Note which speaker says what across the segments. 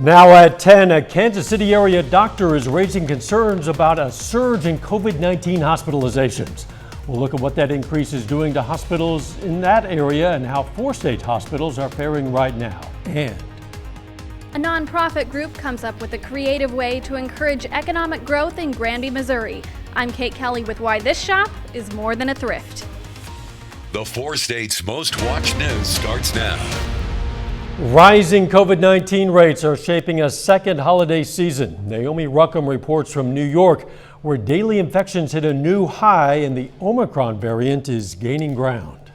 Speaker 1: Now at 10, a Kansas City area doctor is raising concerns about a surge in COVID-19 hospitalizations. We'll look at what that increase is doing to hospitals in that area and how 4 state hospitals are faring right now. And
Speaker 2: a nonprofit group comes up with a creative way to encourage economic growth in Granby, Missouri. I'm Kate Kelly with Why This Shop is More Than a Thrift.
Speaker 3: The 4 states' most watched news starts now.
Speaker 1: Rising COVID-19 rates are shaping a second holiday season. Naomi Ruckham reports from New York, where daily infections hit a new high and the Omicron variant is gaining ground.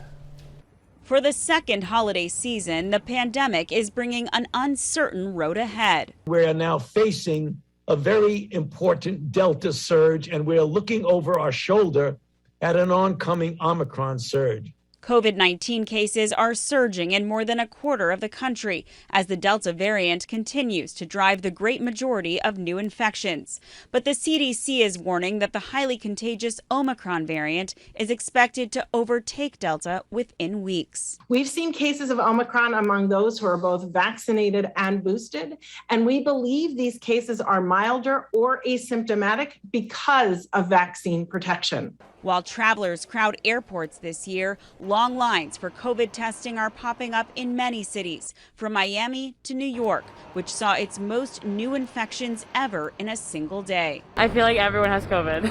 Speaker 4: For the second holiday season, the pandemic is bringing an uncertain road ahead.
Speaker 5: We are now facing a very important Delta surge, and we're looking over our shoulder at an oncoming Omicron surge.
Speaker 4: COVID-19 cases are surging in more than a quarter of the country as the Delta variant continues to drive the great majority of new infections. But the CDC is warning that the highly contagious Omicron variant is expected to overtake Delta within weeks.
Speaker 6: We've seen cases of Omicron among those who are both vaccinated and boosted, and we believe these cases are milder or asymptomatic because of vaccine protection.
Speaker 4: While travelers crowd airports this year, long lines for COVID testing are popping up in many cities, from Miami to New York, which saw its most new infections ever in a single day.
Speaker 7: I feel like everyone has COVID,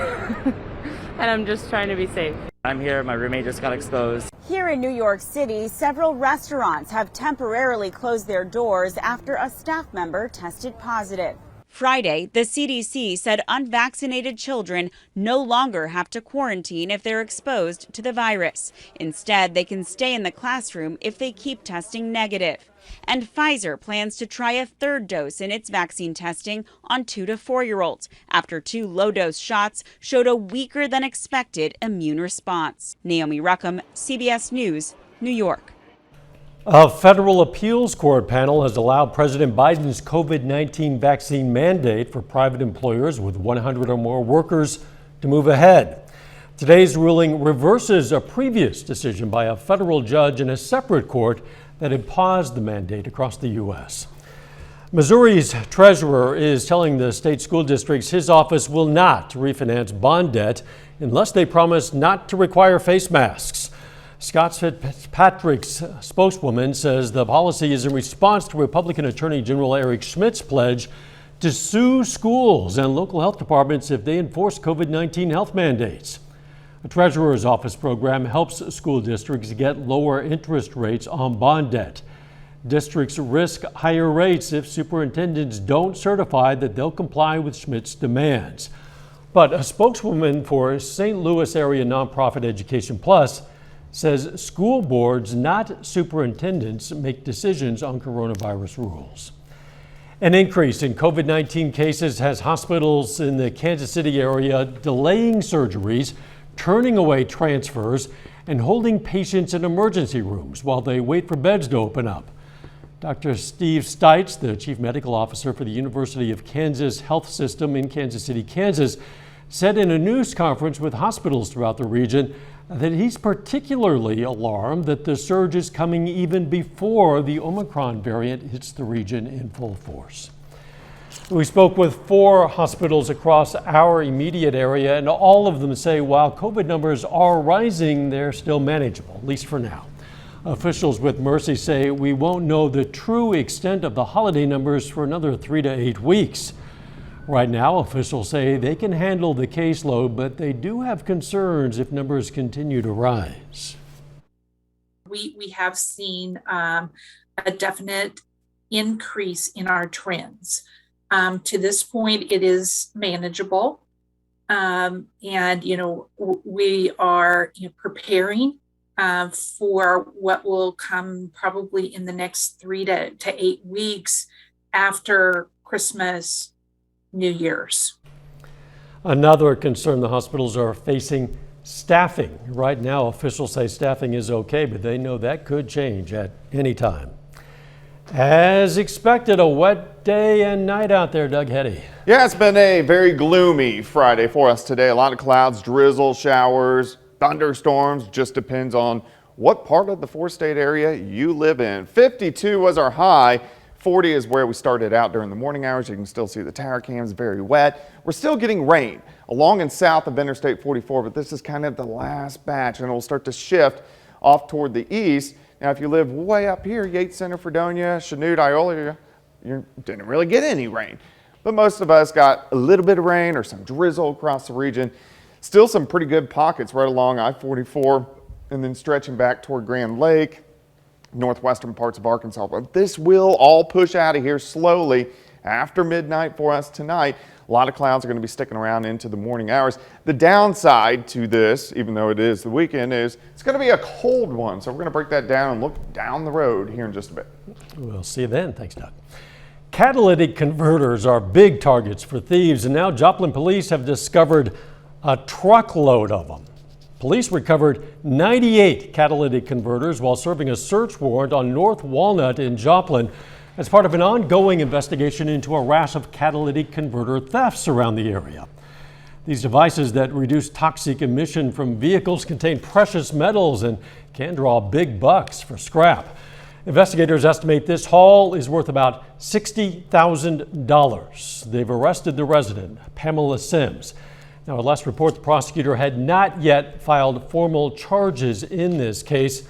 Speaker 7: and I'm just trying to be safe.
Speaker 8: I'm here, my roommate just got exposed.
Speaker 4: Here in New York City, several restaurants have temporarily closed their doors after a staff member tested positive. Friday, the CDC said unvaccinated children no longer have to quarantine if they're exposed to the virus. Instead, they can stay in the classroom if they keep testing negative. And Pfizer plans to try a third dose in its vaccine testing on 2 to 4-year-olds after 2 low-dose shots showed a weaker than expected immune response. Naomi Ruckham, CBS News, New York.
Speaker 1: A federal appeals court panel has allowed President Biden's COVID-19 vaccine mandate for private employers with 100 or more workers to move ahead. Today's ruling reverses a previous decision by a federal judge in a separate court that had paused the mandate across the U.S. Missouri's treasurer is telling the state school districts his office will not refinance bond debt unless they promise not to require face masks. Scott Fitzpatrick's spokeswoman says the policy is in response to Republican Attorney General Eric Schmidt's pledge to sue schools and local health departments if they enforce COVID-19 health mandates. The Treasurer's Office program helps school districts get lower interest rates on bond debt. Districts risk higher rates if superintendents don't certify that they'll comply with Schmidt's demands. But a spokeswoman for St. Louis area nonprofit Education Plus says school boards, not superintendents, make decisions on coronavirus rules. An increase in COVID-19 cases has hospitals in the Kansas City area delaying surgeries, turning away transfers, and holding patients in emergency rooms while they wait for beds to open up. Dr. Steve Stites, the chief medical officer for the University of Kansas Health System in Kansas City, Kansas, said in a news conference with hospitals throughout the region that he's particularly alarmed that the surge is coming even before the Omicron variant hits the region in full force. We spoke with 4 hospitals across our immediate area, and all of them say while COVID numbers are rising, they're still manageable, at least for now. Officials with Mercy say we won't know the true extent of the holiday numbers for another 3 to 8 weeks. Right now, officials say they can handle the caseload, but they do have concerns if numbers continue to rise.
Speaker 9: We have seen a definite increase in our trends. To this point, it is manageable. And, we are preparing for what will come probably in the next 3 to 8 weeks after Christmas, New Year's.
Speaker 1: Another concern the hospitals are facing: staffing. Right now, officials say staffing is okay, but they know that could change at any time. As expected, a wet day and night out there, Doug Heddy.
Speaker 10: Yeah, it's been a very gloomy Friday for us today. A lot of clouds, drizzle, showers, thunderstorms. Just depends on what part of the 4-state area you live in. 52 was our high. 40 is where we started out during the morning hours. You can still see the tower cams, very wet. We're still getting rain along and south of Interstate 44, but this is kind of the last batch, and it'll start to shift off toward the east. Now, if you live way up here, Yates Center, Fredonia, Chanute, Iola, you didn't really get any rain. But most of us got a little bit of rain or some drizzle across the region. Still some pretty good pockets right along I-44 and then stretching back toward Grand Lake, northwestern parts of Arkansas. But this will all push out of here slowly after midnight for us tonight. A lot of clouds are going to be sticking around into the morning hours. The downside to this, even though it is the weekend, is it's going to be a cold one. So we're going to break that down and look down the road here in just a bit.
Speaker 1: We'll see you then. Thanks, Doug. Catalytic converters are big targets for thieves, and now Joplin police have discovered a truckload of them. Police recovered 98 catalytic converters while serving a search warrant on North Walnut in Joplin as part of an ongoing investigation into a rash of catalytic converter thefts around the area. These devices that reduce toxic emission from vehicles contain precious metals and can draw big bucks for scrap. Investigators estimate this haul is worth about $60,000. They've arrested the resident, Pamela Sims. Now, at last report, the prosecutor had not yet filed formal charges in this case.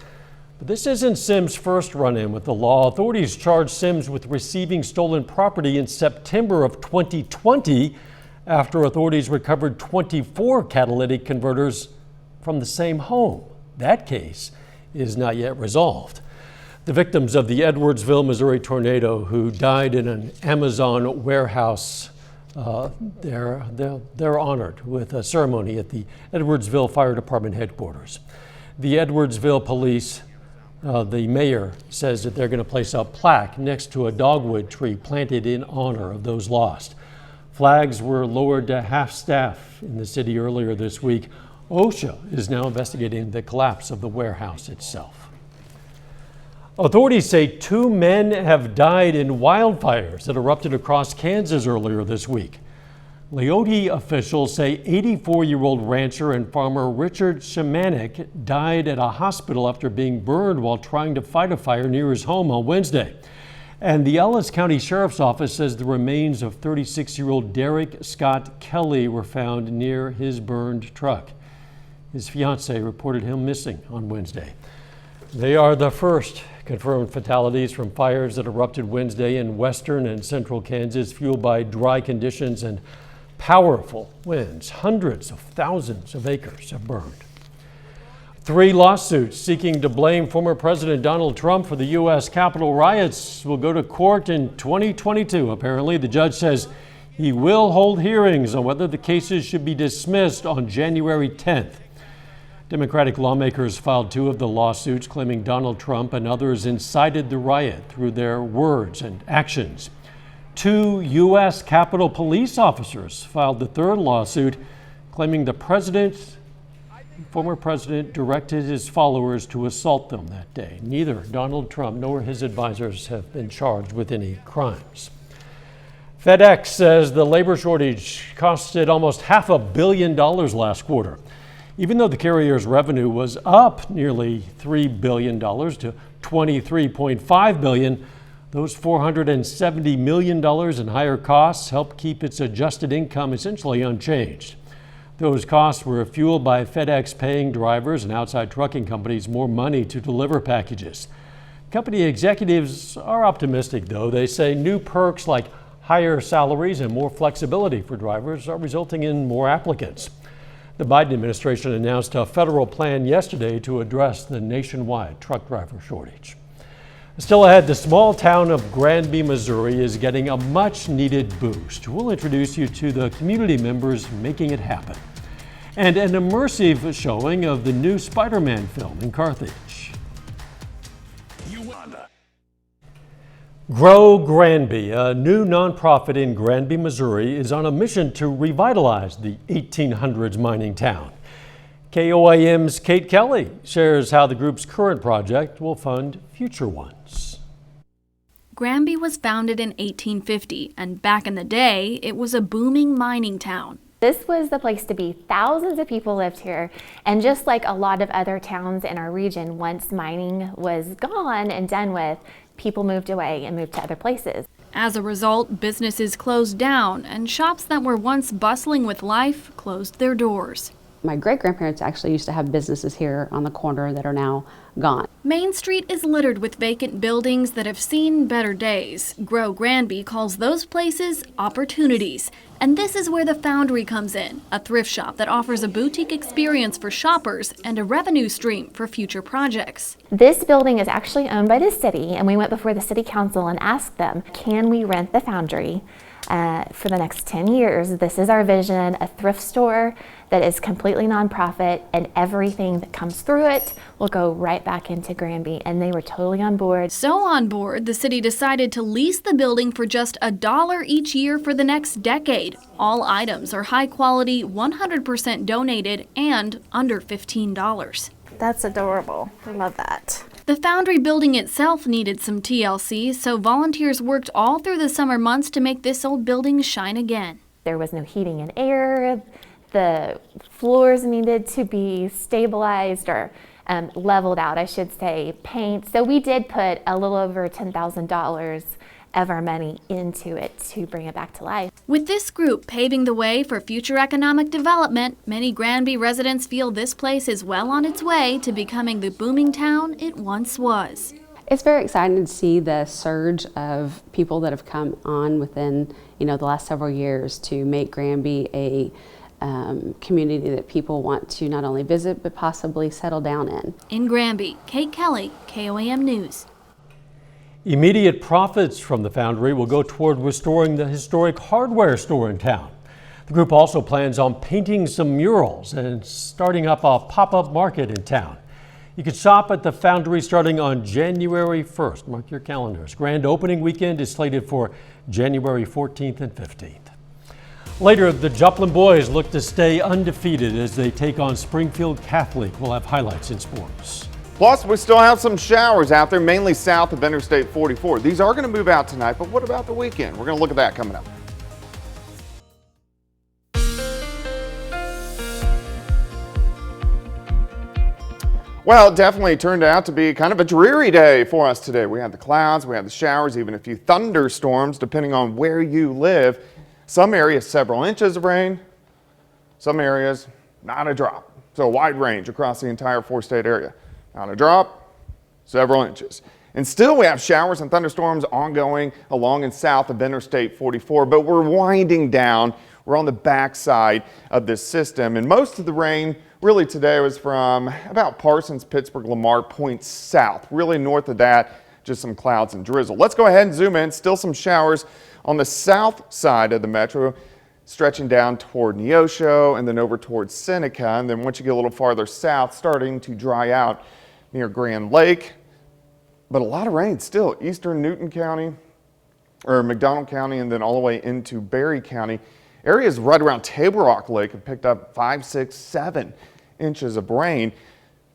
Speaker 1: But this isn't Sims' first run-in with the law. Authorities charged Sims with receiving stolen property in September of 2020 after authorities recovered 24 catalytic converters from the same home. That case is not yet resolved. The victims of the Edwardsville, Missouri tornado who died in an Amazon warehouse, they're honored with a ceremony at the Edwardsville Fire Department headquarters. The Edwardsville police, the mayor says that they're going to place a plaque next to a dogwood tree planted in honor of those lost. Flags were lowered to half staff in the city earlier this week. OSHA is now investigating the collapse of the warehouse itself. Authorities say 2 men have died in wildfires that erupted across Kansas earlier this week. Leote officials say 84-year-old rancher and farmer Richard Shemanek died at a hospital after being burned while trying to fight a fire near his home on Wednesday. And the Ellis County Sheriff's Office says the remains of 36-year-old Derek Scott Kelly were found near his burned truck. His fiancee reported him missing on Wednesday. They are the first confirmed fatalities from fires that erupted Wednesday in western and central Kansas, fueled by dry conditions and powerful winds. Hundreds of thousands of acres have burned. 3 lawsuits seeking to blame former President Donald Trump for the U.S. Capitol riots will go to court in 2022. Apparently, the judge says he will hold hearings on whether the cases should be dismissed on January 10th. Democratic lawmakers filed 2 of the lawsuits claiming Donald Trump and others incited the riot through their words and actions. 2 U.S. Capitol police officers filed the 3rd lawsuit claiming the former president directed his followers to assault them that day. Neither Donald Trump nor his advisors have been charged with any crimes. FedEx says the labor shortage costed almost $500 million last quarter. Even though the carrier's revenue was up nearly $3 billion to $23.5 billion, those $470 million in higher costs helped keep its adjusted income essentially unchanged. Those costs were fueled by FedEx paying drivers and outside trucking companies more money to deliver packages. Company executives are optimistic, though. They say new perks like higher salaries and more flexibility for drivers are resulting in more applicants. The Biden administration announced a federal plan yesterday to address the nationwide truck driver shortage. Still ahead, the small town of Granby, Missouri is getting a much-needed boost. We'll introduce you to the community members making it happen. And an immersive showing of the new Spider-Man film in Carthage. Grow Granby, a new nonprofit in Granby, Missouri, is on a mission to revitalize the 1800s mining town. KOAM's Kate Kelly shares how the group's current project will fund future ones.
Speaker 2: Granby was founded in 1850, and back in the day, it was a booming mining town.
Speaker 11: This was the place to be. Thousands of people lived here, and just like a lot of other towns in our region, once mining was gone and done with, people moved away and moved to other places.
Speaker 2: As a result, businesses closed down and shops that were once bustling with life closed their doors.
Speaker 12: My great-grandparents actually used to have businesses here on the corner that are now gone.
Speaker 2: Main Street is littered with vacant buildings that have seen better days. Grow Granby calls those places opportunities. And this is where the Foundry comes in, a thrift shop that offers a boutique experience for shoppers and a revenue stream for future projects.
Speaker 11: This building is actually owned by the city, and we went before the city council and asked them, can we rent the Foundry for the next 10 years? This is our vision, a thrift store that is completely nonprofit, and everything that comes through it will go right back into Granby, and they were totally on board.
Speaker 2: So on board, the city decided to lease the building for just $1 each year for the next decade. All items are high quality, 100% donated, and under $15.
Speaker 13: That's adorable. I love that.
Speaker 2: The Foundry building itself needed some TLC, so volunteers worked all through the summer months to make this old building shine again.
Speaker 11: There was no heating and air. The floors needed to be stabilized or leveled out, I should say, paint. So we did put a little over $10,000 of our money into it to bring it back to life.
Speaker 2: With this group paving the way for future economic development, many Granby residents feel this place is well on its way to becoming the booming town it once was.
Speaker 12: It's very exciting to see the surge of people that have come on within, the last several years to make Granby a community that people want to not only visit but possibly settle down in.
Speaker 2: In Granby, Kate Kelly, KOAM News.
Speaker 1: Immediate profits from the Foundry will go toward restoring the historic hardware store in town. The group also plans on painting some murals and starting up a pop-up market in town. You can shop at the Foundry starting on January 1st. Mark your calendars. Grand opening weekend is slated for January 14th and 15th. Later, the Joplin boys look to stay undefeated as they take on Springfield Catholic. We'll have highlights in sports.
Speaker 10: Plus, we still have some showers out there, mainly south of Interstate 44. These are going to move out tonight, but what about the weekend? We're going to look at that coming up. Well, it definitely turned out to be kind of a dreary day for us today. We had the clouds, we had the showers, even a few thunderstorms, depending on where you live. Some areas, several inches of rain. Some areas, not a drop. So a wide range across the entire four-state area. Not a drop, several inches. And still we have showers and thunderstorms ongoing along and south of Interstate 44, but we're winding down. We're on the backside of this system, and most of the rain really today was from about Parsons, Pittsburgh, Lamar, points south. Really north of that, just some clouds and drizzle. Let's go ahead and zoom in. Still some showers on the south side of the metro, stretching down toward Neosho and then over towards Seneca. And then once you get a little farther south, starting to dry out near Grand Lake. But a lot of rain still. Eastern Newton County or McDonald County and then all the way into Berry County. Areas right around Table Rock Lake have picked up 5, 6, 7 inches of rain.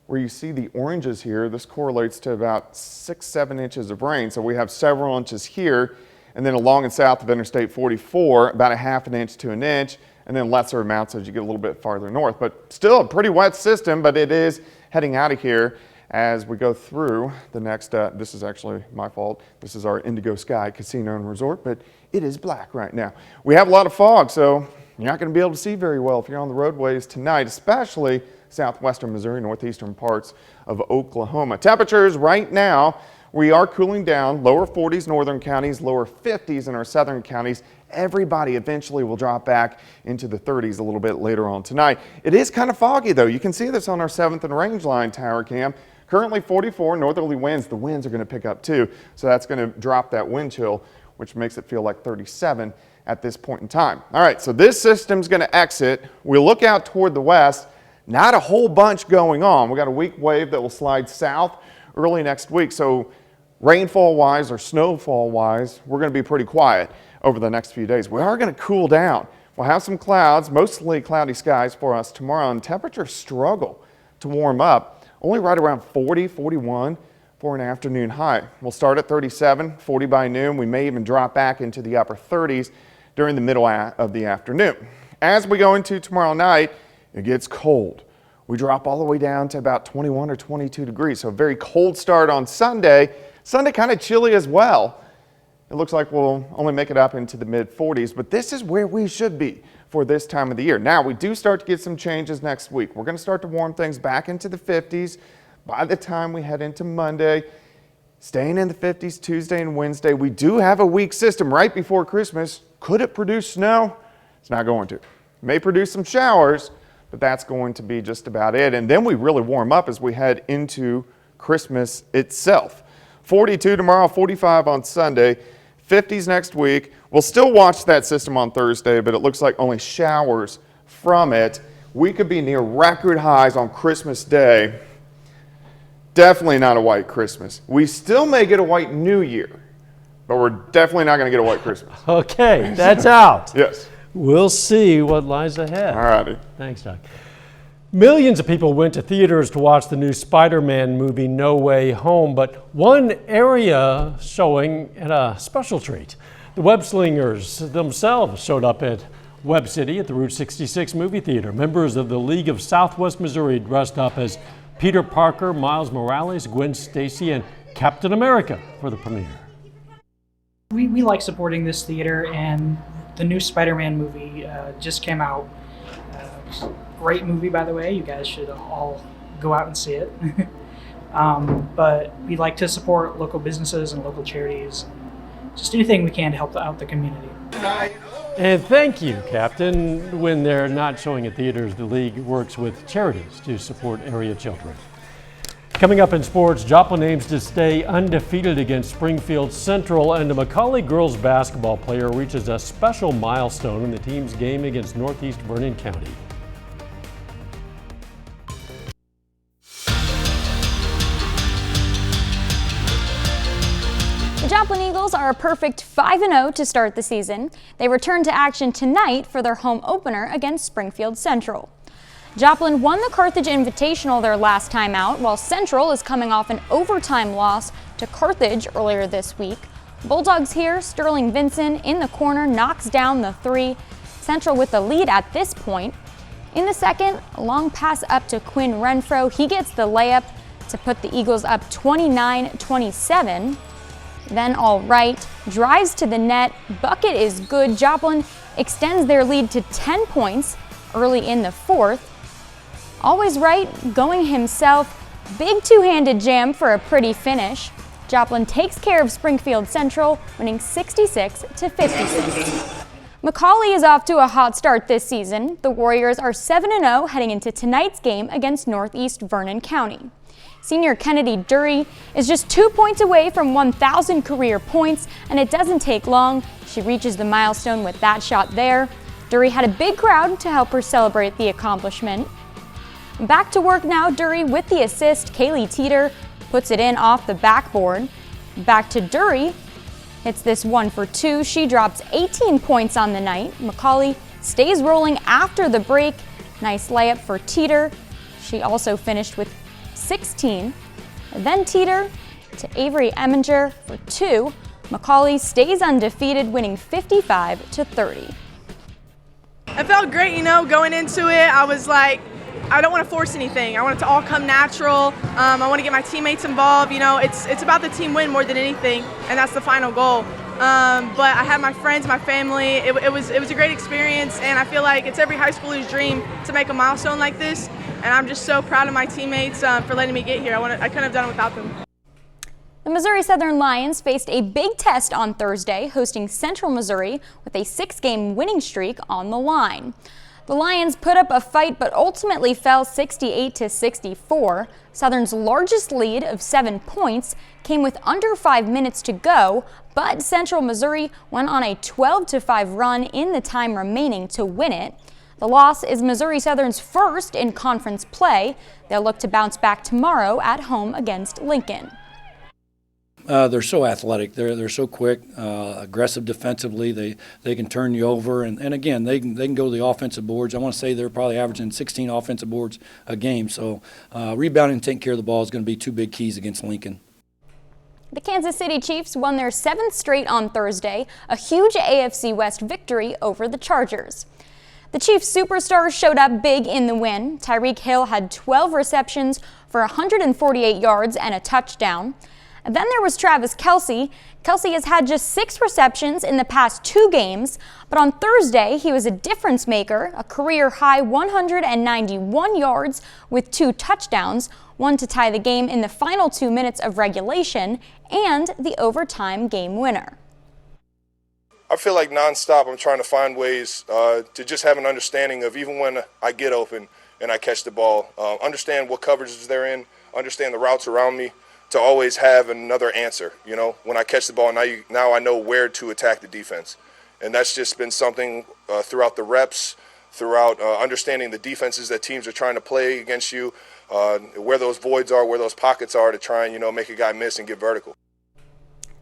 Speaker 10: Where you see the oranges here, this correlates to about 6, 7 inches of rain. So we have several inches here. And then along and south of Interstate 44, about a ½ inch to an inch, and then lesser amounts as you get a little bit farther north. But still a pretty wet system, but it is heading out of here as we go through the next, this is actually my fault. This is our Indigo Sky Casino and Resort, but it is black right now. We have a lot of fog, so you're not going to be able to see very well if you're on the roadways tonight, especially southwestern Missouri, northeastern parts of Oklahoma. Temperatures right now, we are cooling down, lower 40s northern counties, lower 50s in our southern counties. Everybody eventually will drop back into the 30s a little bit later on tonight. It is kind of foggy though. You can see this on our 7th and Range Line tower cam. Currently 44 northerly winds. The winds are going to pick up too, so that's going to drop that wind chill, which makes it feel like 37 at this point in time. All right, so this system's going to exit. We look out toward the west. Not a whole bunch going on. We got a weak wave that will slide south early next week. So rainfall-wise or snowfall-wise, we're going to be pretty quiet over the next few days. We are going to cool down. We'll have some clouds, mostly cloudy skies for us tomorrow, and temperatures struggle to warm up. Only right around 40, 41 for an afternoon high. We'll start at 37, 40 by noon. We may even drop back into the upper 30s during the middle of the afternoon. As we go into tomorrow night, it gets cold. We drop all the way down to about 21 or 22 degrees. So a very cold start on Sunday. Sunday kind of chilly as well. It looks like we'll only make it up into the mid-40s, but this is where we should be for this time of the year. Now, we do start to get some changes next week. We're going to start to warm things back into the 50s by the time we head into Monday. Staying in the 50s Tuesday and Wednesday. We do have a weak system right before Christmas. Could it produce snow? It's not going to. It may produce some showers, but that's going to be just about it. And then we really warm up as we head into Christmas itself. 42 tomorrow, 45 on Sunday, 50s next week. We'll still watch that system on Thursday, but it looks like only showers from it. We could be near record highs on Christmas Day. Definitely not a white Christmas. We still may get a white New Year, but we're definitely not going to get a white Christmas.
Speaker 1: Okay, that's out.
Speaker 10: Yes.
Speaker 1: We'll see what lies ahead.
Speaker 10: All righty.
Speaker 1: Thanks, Doug. Millions of people went to theaters to watch the new Spider-Man movie No Way Home, but one area showing had a special treat. The web slingers themselves showed up at Web City at the Route 66 movie theater. Members of the League of Southwest Missouri dressed up as Peter Parker, Miles Morales, Gwen Stacy, and Captain America for the premiere.
Speaker 14: We like supporting this theater, and the new Spider-Man movie just came out. Great movie, by the way. You guys should all go out and see it. But we like to support local businesses and local charities. Just anything we can to help out the community.
Speaker 1: And thank you, Captain. When they're not showing at theaters, the league works with charities to support area children. Coming up in sports, Joplin aims to stay undefeated against Springfield Central, and a Mcauley girls basketball player reaches a special milestone in the team's game against Northeast Vernon County.
Speaker 15: The Joplin Eagles are a perfect 5-0 to start the season. They return to action tonight for their home opener against Springfield Central. Joplin won the Carthage Invitational their last time out, while Central is coming off an overtime loss to Carthage earlier this week. Bulldogs here, Sterling Vinson in the corner knocks down the three. Central with the lead at this point. In the second, a long pass up to Quinn Renfro. He gets the layup to put the Eagles up 29-27. Then All Right drives to the net. Bucket is good. Joplin extends their lead to 10 points early in the fourth. Always Right going himself. Big two-handed jam for a pretty finish. Joplin takes care of Springfield Central, winning 66-56. Mcauley is off to a hot start this season. The Warriors are 7-0 heading into tonight's game against Northeast Vernon County. Senior Kennedy Dury is just 2 points away from 1,000 career points, and it doesn't take long. She reaches the milestone with that shot there. Dury had a big crowd to help her celebrate the accomplishment. Back to work now, Dury with the assist. Kaylee Teeter puts it in off the backboard. Back to Dury, hits this one for two. She drops 18 points on the night. Mcauley stays rolling after the break. Nice layup for Teeter. She also finished with 16. Then Teeter to Avery Eminger for two. Mcauley stays undefeated, winning 55-30.
Speaker 16: I felt great, going into it. I was like, I don't want to force anything. I want it to all come natural. I want to get my teammates involved. It's about the team win more than anything, and that's the final goal. But I had my friends, my family. It was a great experience, and I feel like it's every high schooler's dream to make a milestone like this. And I'm just so proud of my teammates for letting me get here. I couldn't have done it without them.
Speaker 15: The Missouri Southern Lions faced a big test on Thursday, hosting Central Missouri with a 6-game winning streak on the line. The Lions put up a fight but ultimately fell 68-64. Southern's largest lead of 7 points came with under 5 minutes to go, but Central Missouri went on a 12-5 run in the time remaining to win it. The loss is Missouri Southern's first in conference play. They'll look to bounce back tomorrow at home against Lincoln.
Speaker 17: They're so athletic. They're so quick, aggressive defensively. They can turn you over, and again they can go to the offensive boards. I want to say they're probably averaging 16 offensive boards a game. So rebounding and taking care of the ball is going to be two big keys against Lincoln.
Speaker 15: The Kansas City Chiefs won their 7th straight on Thursday, a huge AFC West victory over the Chargers. The Chiefs superstars showed up big in the win. Tyreek Hill had 12 receptions for 148 yards and a touchdown. And then there was Travis Kelce. Kelce has had just 6 receptions in the past 2 games, but on Thursday he was a difference maker, a career-high 191 yards with 2 touchdowns, one to tie the game in the final 2 minutes of regulation, and the overtime game winner.
Speaker 18: I feel like nonstop I'm trying to find ways to just have an understanding of, even when I get open and I catch the ball, understand what coverages they're in, understand the routes around me, to always have another answer. You know, when I catch the ball, now I know where to attack the defense. And that's just been something throughout the reps, throughout understanding the defenses that teams are trying to play against you, where those voids are, where those pockets are, to try and, make a guy miss and get vertical.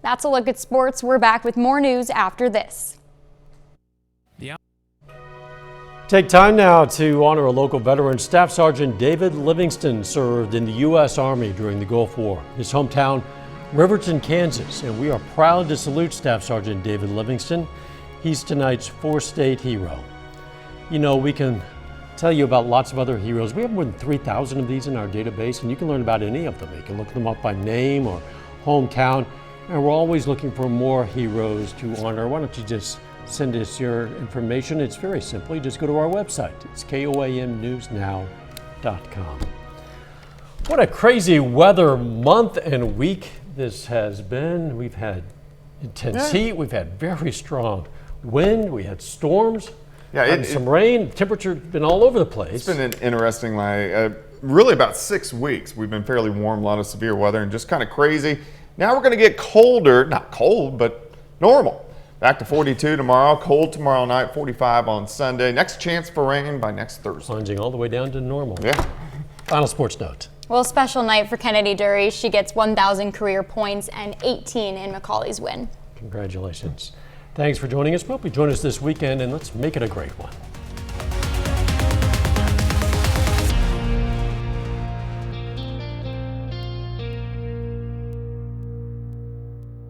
Speaker 15: That's a look at sports. We're back with more news after this.
Speaker 1: Take time now to honor a local veteran. Staff Sergeant David Livingston served in the U.S. Army during the Gulf War. His hometown, Riverton, Kansas, and we are proud to salute Staff Sergeant David Livingston. He's tonight's 4-state hero. We can tell you about lots of other heroes. We have more than 3,000 of these in our database, and you can learn about any of them. You can look them up by name or hometown, and we're always looking for more heroes to honor. Why don't you just send us your information? It's very simple. You just go to our website. It's KOAMnewsnow.com. What a crazy weather month and week this has been. We've had intense heat. We've had very strong wind. We had storms. Some rain. Temperature's been all over the place.
Speaker 10: It's been an interesting, really about 6 weeks. We've been fairly warm, a lot of severe weather, and just kind of crazy. Now we're going to get colder, not cold, but normal. Back to 42 tomorrow, cold tomorrow night, 45 on Sunday. Next chance for rain by next Thursday.
Speaker 1: Plunging all the way down to normal.
Speaker 10: Yeah.
Speaker 1: Final sports note.
Speaker 15: Well, special night for Kennedy Dury. She gets 1,000 career points and 18 in Mcauley's win.
Speaker 1: Congratulations. Thanks for joining us. Hope you join us this weekend, and let's make it a great one.